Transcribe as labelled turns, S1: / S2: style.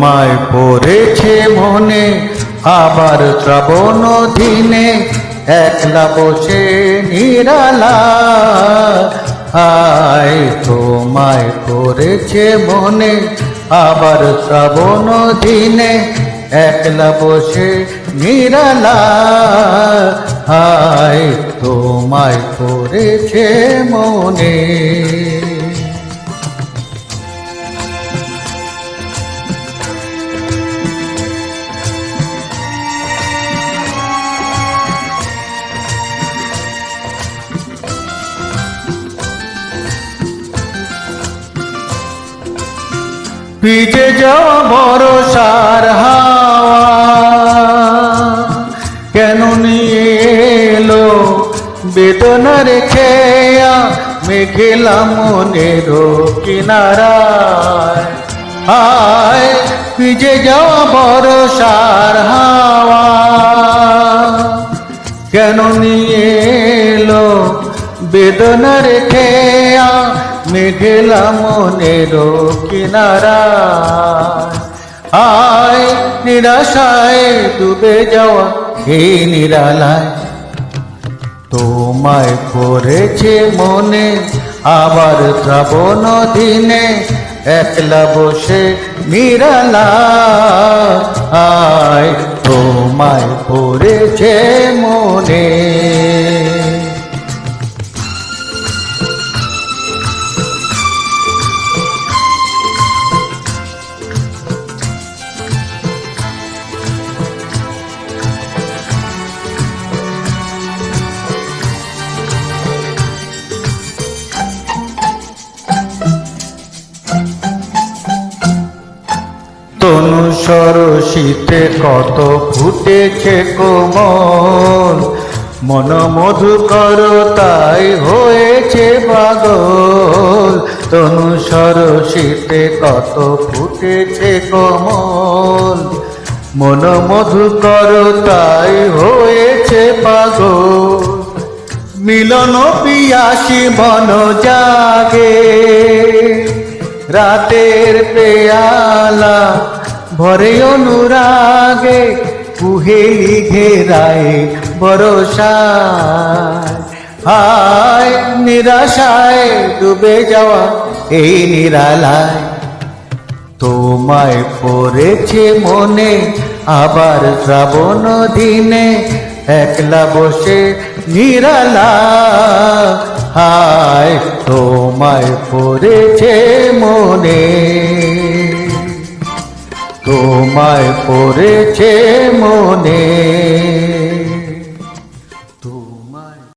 S1: তোমায় পড়েছে মনে আবার শ্রাবণ দিনে একলা বসে নিরালা আয় তোমায় পড়েছে মনে আবার শ্রাবণ দিনে একলা বসে নিরালা আয় তোমায় পড়েছে মনে। ভিজে যাওয়া ভরসার হাওয়া কেন নিয়ে এলো বেদনা রেখে মেঘেলা মনের কিনারায় আয় ভিজে যাওয়া ভরসার হাওয়া কেন নিয়ে এলো বেদনা রেখে মেঘেলা মনের কিনারা আয় নিরাশায় ডুবে যাওয়া এই নিরালায় তোমায় পড়েছে মনে আবার শ্রাবণ দিনে একলা বসে নিরালা আয় তোমায় পড়েছে মনে। তনু সরসিতে কত ফুটেছে কোমল মন মধুকর তাই হয়েছে পাগল তনু সরসিতে কত ফুটেছে কোমল মন মধুকর তাই হয়েছে পাগল মিলন পিয়াসী বন জাগে রাতের পেয়ালা ভরে অনুরাগে কুহেলি ঘেরায় ভরসায় হায় নিরাশায় ডুবে যাওয়া এই নিরালায় তোমায় পড়েছে মনে আবার শ্রাবণ দিনে একলা বসে নিরালা হায় তোমায় পড়েছে মনে তোমায় পড়েছে মনে।